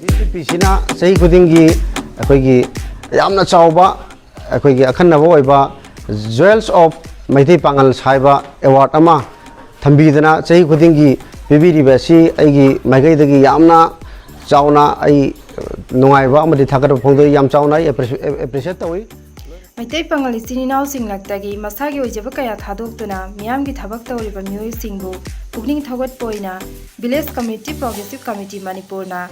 VCPC-na sahi khudingi akhoi yamna chawba akhoi akhanna boiba Jewels of Meitei-Pangal Saiba Award ama thambidana sahi khudingi bibiriba si aigi maigaidagi yamna chawna ai nungaiba amadi thakar phongdo yam chawna appreciate tawi Meitei-Pangal Echin Enaosingda masagi ojaba kaya thadokduna miyamgi thabak tawriba miyoi-singbu pukning thawgatpoina Village Community Progressive Committee Manipur na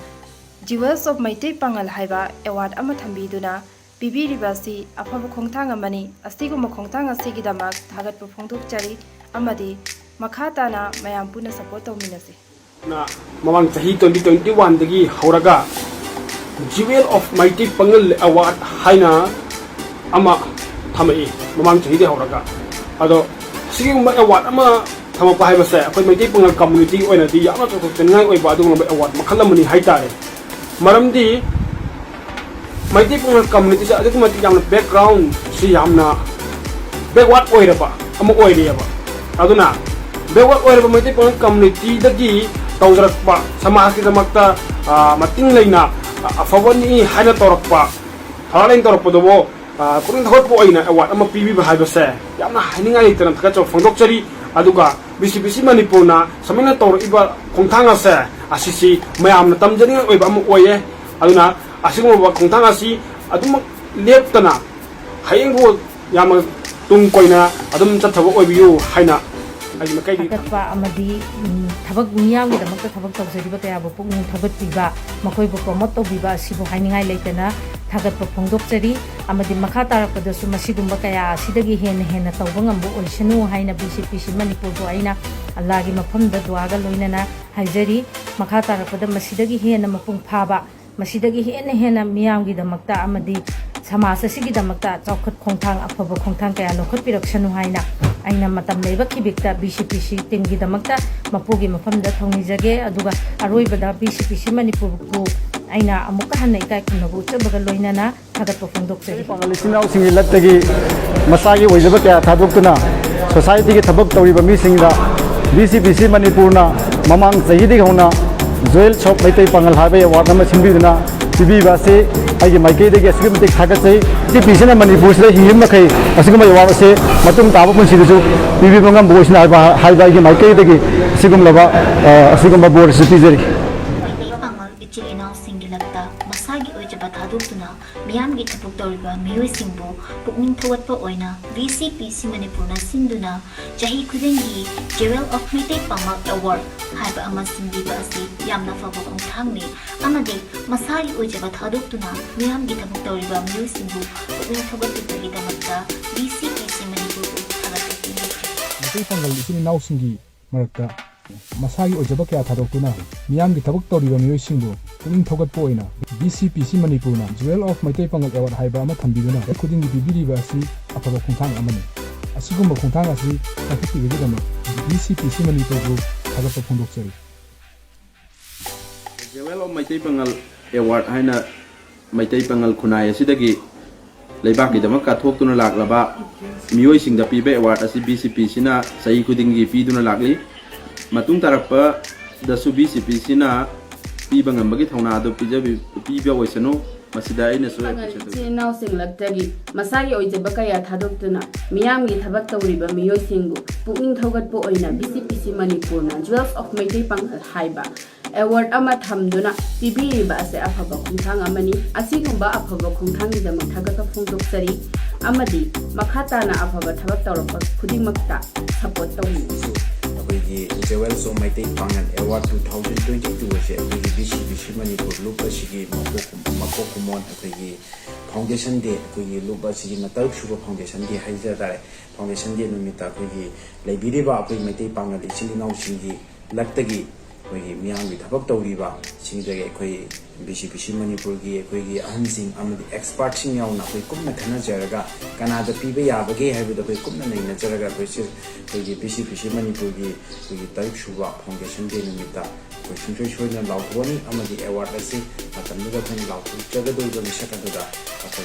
Jewels of Meitei-Pangal haiba award ama thambiduna bibiribasi afaba khongthang amani asiguma khongthang asigidamak thagatpa phongdokchari amadi makhatana mayam puna support tawminasi na mamang sahi 2021 dagi hauraga Jewel of Meitei-Pangal award haina ama thamai mamang sahi de hauraga ado siguma award ama thamapa haibase akoi Meitei-Pangal community oina di yamna choktengai oiba adungba award makhalamani haitare maramdi Meitei-Pangal community sa aduk mati yamna background si yamna backward oiraba ama oireba aduna backward oiraba Meitei-Pangal community dagi tawjarakpa samaj ki damakta mating leina afawani haina torakpa thalain torakpa dobo kuring thot po oina award ama pibi bahibase yamna haninga itran thaka chaw phangdokchari aduga VCPC-Manipur na samina tor iba khongthanga se asisi mayamna tamjani oiba ama oye aduna asiguma khongthang asi adum leptana hayengbo yama tung koina adum chathaba oibiyu haina ai makai di takatpa amadi thabak miyamgi damakta thabak tawjariba kaya bu pukning thagatpiba makoi bu promote tawbiba asibu hainingai leitana thagatpa phongdokchari amadi makha tarakpadasu masigumba kaya asidagi hena tawba ngambu oisanu haina VCPC-Manipur bu aina allagi mafamda duaga loinana haijari makha tarakpada masidagi hena mapung phaba masidagi hena miyamgi damakta amadi samasa sigi damakta chawkhat khongthang afaba khongthang kaya lokhotpiraksanu haina aina matam leiba khibikta VCPC team gi damakta mapugi mafamda thongnijage aduga aroibada VCPC-Manipur bu aina amuka hanna ikai khunnabu chabaga loinana thagatpa phongdokchari Echin Enaosingda lattagi masagi oijaba kaya thadoktuna society gi thabak tawriba misingda VCPC-Manipur na mamang sahidi hona Jewels of Meitei-Pangal haiba award ama sinbiduna pibiba se aigi maikei asigumti thagatchai VCPC-Manipur sida hingim makai asiguma award se matung taba punsidu pibiba ngam boisna haiba aigi maikei asigumlaba asigumba board se pijari Meitei-Pangal Echin Enaosingda masagi ojaba thadokduna miyamgi thabak tawriba miyoi-singbu pukning thawatpa oina VCPC-Manipur na sinduna jahi khudingi Jewel of Meitei-Pangal award haiba ama sindiba asi yamna faba khongthangni amadi masagi ojaba thadokduna miyamgi thabak tawriba miyoi-singbu pukning thawatpagi damakta VCPC-Manipur bu thagatpi Meitei-Pangal Echin Enaosingda marakta masagi ojaba kaya thadokduna miyamgi thabak tawriba miyoi-singbu pukning thawatpa oina VCPC-Manipur na Jewel of Meitei-Pangal award haiba ama thambiduna khudingi bibiriba asi afaba khongthang amani asigumba khongthang asi takhipibagi damak VCPC-Manipur bu thagatpa phongdokchari Jewel of Meitei-Pangal award haina Meitei-Pangal khunai asidagi leibak gi damak ka thoktuna laklaba miyoi-singda pibe award asi VCPC na sahi khudingi piduna lakli matung tarakpa dasu VCPC na piba ngambagi thongna ado piba oisanu masida ina so Echin Enaosingda masagi ojaba kaya thadokduna miyamgi thabak tawriba miyoi-singbu pukning thawgatpa oina VCPC-Manipur na Jewels of Meitei-Pangal haiba award ama thamduna pibiriba ase afaba khongthang amani asigumba afaba khongthanggi damak thagatpa phongdokchari amadi makhatana afaba thabak tawrapa khudingmakta support tawmi Jewels of Meitei-Pangal Award 2022 ase VCPC-Manipur lupa sigi makokumon foundation day lupa sigi mataruk suba foundation day haija dare foundation day numita leibiriba Meitei-Pangal Echin Enaosingda lattagi miyamgi thabak tawriba singdage VCPC-Manipur gi ahumsing amadi expert sing yauna kumna thana jaraga kanada piba yabage haibada kumna naina jaraga VCPC-Manipur gi taruk suba foundation day numita singchoi soina lautwani amadi award asi matamda khon lautu jagadoiba misakadada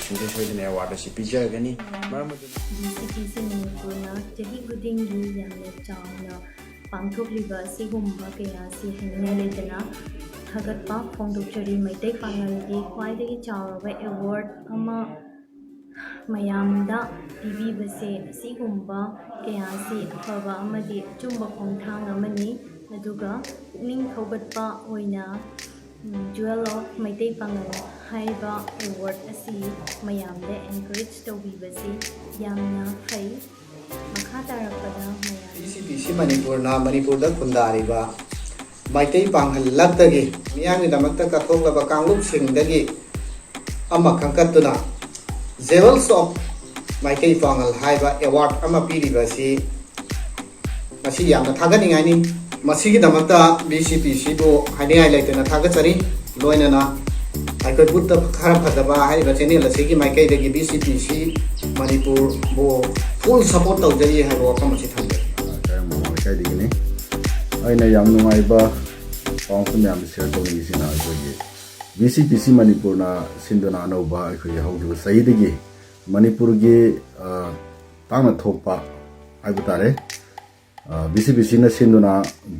singchoi soina award asi pijagani VCPC-Manipur na jahi khudingi yamna chawna ꯄꯥꯡꯊꯣꯛꯂꯤꯕ ꯑꯁꯤꯒꯨꯝꯕ ꯀꯌꯥ ꯑꯁꯤ ꯍꯦꯟꯅꯤꯡꯉꯥꯏ ꯂꯩꯇꯅ ꯊꯥꯒꯠꯄ ꯐꯣꯡꯗꯣꯛꯆꯔꯤ꯫ ꯃꯩꯇꯩ ꯄꯥꯡꯒꯜꯒꯤ ꯈ꯭ꯋꯥꯏꯗꯒꯤ ꯆꯥꯎꯔꯕ award ꯑꯃ ꯃꯌꯥꯝꯗ ꯄꯤꯕꯤꯕꯁꯦ ꯑꯁꯤꯒꯨꯝꯕ ꯀꯌꯥ ꯑꯁꯤ ꯑꯐꯕ ꯑꯃꯗꯤ ꯑꯆꯨꯝꯕ ꯈꯣꯡꯊꯥꯡ ꯑꯃꯅꯤ꯫ ꯑꯗꯨꯒ ꯄꯨꯛꯅꯤꯡ ꯊꯧꯒꯠꯄ ꯑꯣꯏꯅ ꯖꯨꯋꯦꯜ ꯑꯣꯐ ꯃꯩꯇꯩ ꯄꯥꯡꯒꯜ ꯍꯥꯏꯕ ꯑꯦꯋꯥꯔꯗ ꯑꯁꯤ ꯃꯌꯥꯝꯗ ꯑꯦꯟꯀꯔꯦꯖ ꯇꯧꯕꯤꯕꯁꯤ ꯌꯥꯝꯅ ꯐꯩ꯫ ꯃꯈꯥ ꯇꯥꯔꯛꯄꯗ ꯃꯌꯥꯝ VCPC ꯃꯅꯤꯄꯨꯔꯅ ꯃꯅꯤꯄꯨꯔꯗ ꯈꯨꯟꯗꯥꯔꯤꯕ ꯃꯩꯇꯩ ꯄꯥꯡꯒꯜ ꯂꯛꯇꯒꯤ ꯃꯤꯌꯥꯝꯒꯤꯗꯃꯛꯇ ꯀꯠꯊꯣꯛꯂꯕ ꯀꯥꯡꯂꯨꯞꯁꯤꯡꯗꯒꯤ ꯑꯃ ꯈꯟꯒꯠꯇꯨꯅ ꯖꯦꯋꯦꯜꯁ ꯑꯣꯐ ꯃꯩꯇꯩ ꯄꯥꯡꯒꯜ ꯍꯥꯏꯕ ꯑꯦꯋꯥꯔꯗ ꯑꯃ ꯄꯤꯔꯤꯕ ꯑꯁꯤ ꯃꯁꯤ ꯌꯥꯝꯅ ꯊꯥꯒꯠꯅꯤꯡꯉꯥꯏꯅꯤ꯫ ꯃꯁꯤꯒꯤꯗꯃꯛꯇ VCPCꯕꯨ ꯍꯥꯏꯅꯤꯡꯉꯥꯏ ꯂꯩꯇꯅ ꯊꯥꯒꯠꯆꯔꯤ꯫ ꯂꯣꯏꯅꯅ ꯑꯩꯈꯣꯏ ꯕꯨꯠꯇ ꯈꯔ ꯐꯖꯕ ꯍꯥꯏꯔꯤꯕ ꯆꯦꯅꯦꯜ ꯑꯁꯤꯒꯤ ꯃꯥꯏꯀꯩꯗꯒꯤ VCPC ꯃꯅꯤꯄꯨꯔꯕꯨ ꯐꯨꯜ ꯁꯄꯣꯔꯠ ꯇꯧꯖꯔꯤ ꯍꯥꯏꯕ ꯋꯥꯐꯝ ꯑꯁꯤ ꯊꯝꯖꯔꯤ꯫ ꯂꯩꯀꯥꯏꯗꯒꯤꯅꯤ ꯑꯩꯅ ꯌꯥꯝ ꯅꯨꯡꯉꯥꯏꯕ ꯄꯥꯎ ꯃꯌꯥꯝ ꯁꯦꯌꯔ ꯇꯧꯅꯤꯡꯉꯤꯁꯤꯅ ꯑꯩꯈꯣꯏꯒꯤ VCPC ꯃꯅꯤꯄꯨꯔꯅ ꯁꯤꯟꯗꯨꯅ ꯑꯅꯧꯕ ꯑꯩꯈꯣꯏꯒꯤ ꯍꯧꯈꯤꯕ ꯆꯍꯤꯗꯒꯤ ꯃꯅꯤꯄꯨꯔꯒꯤ ꯇꯥꯡꯅ ꯊꯣꯛꯄ ꯍꯥꯏꯕ ꯇꯥꯔꯦ VCPCꯅ ꯁꯤꯟꯗꯨꯅ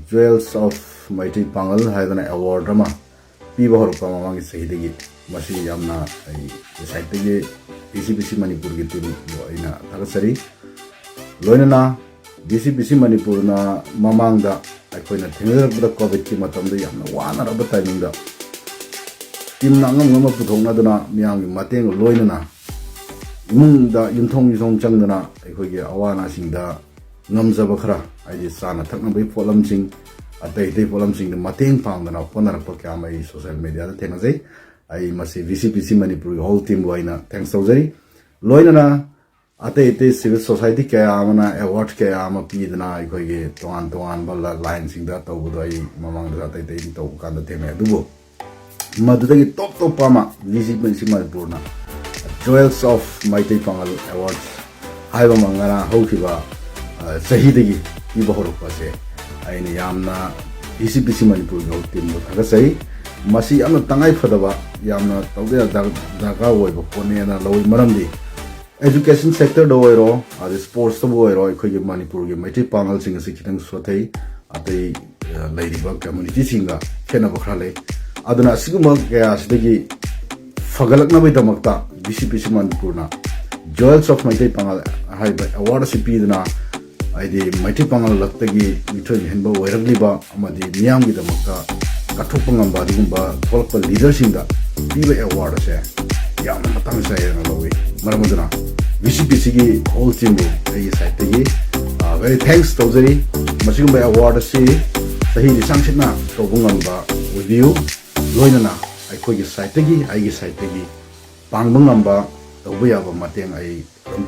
ꯖꯨꯋꯦꯜꯁ ꯑꯣꯐ ꯃꯩꯇꯩ ꯄꯥꯡꯒꯜ ꯍꯥꯏꯗꯅ ꯑꯦꯋꯥꯔꯗ ꯑꯃ ꯄꯤꯕ ꯍꯧꯔꯛꯄ ꯃꯃꯥꯡꯒꯤ ꯆꯍꯤꯗꯒꯤ ꯃꯁꯤ ꯌꯥꯝꯅ ꯑꯩ ꯁꯥꯏꯠꯇꯒꯤ VCPC ꯃꯅꯤꯄꯨꯔꯒꯤ ꯇꯤꯝꯕꯨ ꯑꯩꯅ ꯊꯥꯒꯠꯆꯔꯤ꯫ ꯂꯣꯏꯅꯅ VCPC ꯃꯅꯤꯄꯨꯔꯅ ꯃꯃꯥꯡꯗ ꯑꯩꯈꯣꯏꯅ ꯊꯦꯡꯅꯔꯛꯄꯗ ꯀꯣꯚꯤꯗꯀꯤ ꯃꯇꯝꯗ ꯌꯥꯝꯅ ꯋꯥꯅꯔꯕ ꯇꯥꯏꯃꯤꯡꯗ ꯇꯤꯝꯅ ꯑꯉꯝ ꯄꯨꯊꯣꯛꯅꯗꯨꯅ ꯃꯤꯌꯥꯝꯒꯤ ꯃꯇꯦꯡꯒ ꯂꯣꯏꯅꯅ ꯏꯃꯨꯡꯗ ꯌꯨꯝꯊꯣꯡ ꯆꯪꯗꯨꯅ ꯑꯩꯈꯣꯏꯒꯤ ꯑꯋꯥ ꯑꯅꯥꯁꯤꯡꯗ ꯉꯝꯖꯕ ꯈꯔ ꯍꯥꯏꯗꯤ ꯆꯥꯅ ꯊꯛꯅꯕꯒꯤ ꯄꯣꯠꯂꯝꯁꯤꯡ ꯑꯇꯩ ꯄꯣꯠꯂꯝꯁꯤꯡꯗ ꯃꯇꯦꯡ ꯄꯥꯡꯗꯅ ꯍꯣꯠꯅꯔꯛꯄ ꯀꯌꯥ ꯑꯃ ꯑꯩ ꯁꯣꯁꯤꯌꯦꯜ ꯃꯤꯗꯤꯌꯥꯗ ꯊꯦꯡꯅꯖꯩ꯫ ꯑꯩ ꯃꯁꯤ VCPC ꯃꯅꯤꯄꯨꯔꯒꯤ ꯍꯣꯜ ꯇꯤꯝꯕꯨ ꯑꯩꯅ ꯊꯦꯡꯛꯁ ꯇꯧꯖꯔꯤ꯫ ꯂꯣꯏꯅꯅ ꯑꯇꯩ ꯁꯤꯚꯤꯜ ꯁꯣꯁꯥꯏꯇꯤ ꯀꯌꯥ ꯑꯃꯅ ꯑꯦꯋꯥꯔꯗ ꯀꯌꯥ ꯑꯃ ꯄꯤꯗꯅ ꯑꯩꯈꯣꯏꯒꯤ ꯇꯣꯉꯥꯟꯕ ꯂꯥꯏꯟꯁꯤꯡꯗ ꯇꯧꯕꯗꯣ ꯑꯩ ꯃꯃꯥꯡꯗ ꯑꯇꯩ ꯇꯧꯕ ꯀꯥꯟꯗ ꯊꯦꯡꯅꯩ꯫ ꯑꯗꯨꯕꯨ ꯃꯗꯨꯗꯒꯤ ꯇꯣꯞ ꯑꯃ VCPC ꯃꯅꯤꯄꯨꯔꯅ ꯖꯨꯋꯦꯜꯁ ꯑꯣꯐ ꯃꯩꯇꯩ ꯄꯥꯡꯒꯜ ꯑꯦꯋꯥꯔꯗ ꯍꯥꯏꯕ ꯑꯃ ꯉꯔꯥꯡ ꯍꯧꯈꯤꯕ ꯆꯍꯤꯗꯒꯤ ꯄꯤꯕ ꯍꯧꯔꯛꯄꯁꯦ ꯑꯩꯅ ꯌꯥꯝꯅ VCPC ꯃꯅꯤꯄꯨꯔꯒꯤ ꯍꯣꯜ ꯇꯤꯝꯕꯨ ꯊꯥꯒꯠꯆꯔꯤ꯫ ꯃꯁꯤ ꯌꯥꯝꯅ ꯇꯉꯥꯏ ꯐꯗꯕ ꯌꯥꯝꯅ ꯇꯧꯗ ꯗꯔꯀꯥꯔ ꯑꯣꯏꯕ ꯄꯣꯠꯅꯦꯅ ꯂꯧꯏ꯫ ꯃꯔꯝꯗꯤ एजुकेशन सेक्टर स्पोर्ट्स अखोई मणिपुर मैत्री पांगल खितंग सोथई अतई कम्युनिटी खेनब खरा ले क्या फगलकनबदमक्ता VCPC मणिपुरना जॉयल्स ऑफ मैत्री पांगल अवार्ड से पीदना मैत्री Pongal लक्तगी मिथोय हेनब ओइरगलिबा अमदि मियामगिदमक्ता कथोप ngamba digumba tholpa leader singa piba award se yamna matang sayena lowi maramuduna VCPC gi whole team bu ai side gi very thanks tawjari masigumba award si sahi ni sangchitna tobungamba with you loinana ai khoi gi side gi ai gi side gi pangbangamba tawbuyaba mateng ai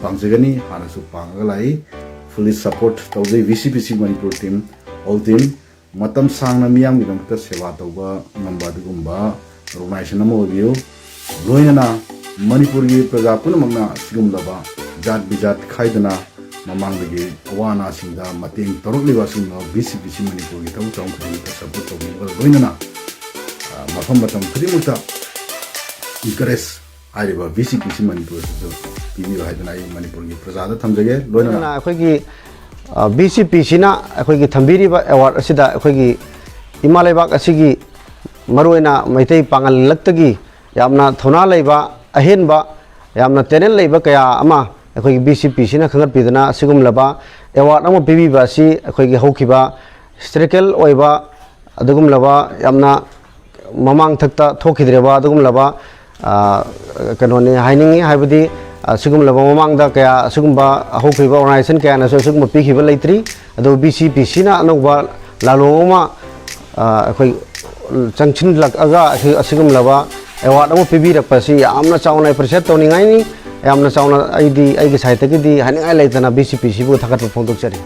pangjagani hana su pangalai fully support tawjai VCPC Manipur team all team matam sangna miyam gi damta sewa tawba ngamba dugumba organization amo view loinana Manipur gi praja punamagna sigumlaba jat bijat khaidana mamangdagi awana singda mateng torokliba singna VCPC Manipur gi taw chong khri ta support tawba loinana mafam matam khrimukta encourage hariba VCPC Manipur su pibi haidana ai Manipur gi praja da thamjage loinana akhoi gi VCPC na akhoi gi thambiriba award asida akhoi gi imalebak asigi maroina Meitei Pangal laktagi yamna thona leiba ahenba yamna tenel leiba kaya ama akhoi gi VCPC na khangat pidana asigum laba award ama pibiba si akhoi gi hokhiba historical oiba adugum laba yamna mamang thakta thokhidreba adugum laba kanoni hainingi haibadi sigum laba mamang da kaya sigum ba hokhiba organization kaya na sigum pikhiba leitri ado VCPC na anogba laloma akhoi changchin lak aga asigum laba award ama pibi rakpasi yamna chauna appreciate tawningai ni yamna chauna aigi side gi di haningai leitana VCPC bu thakat phongdok chari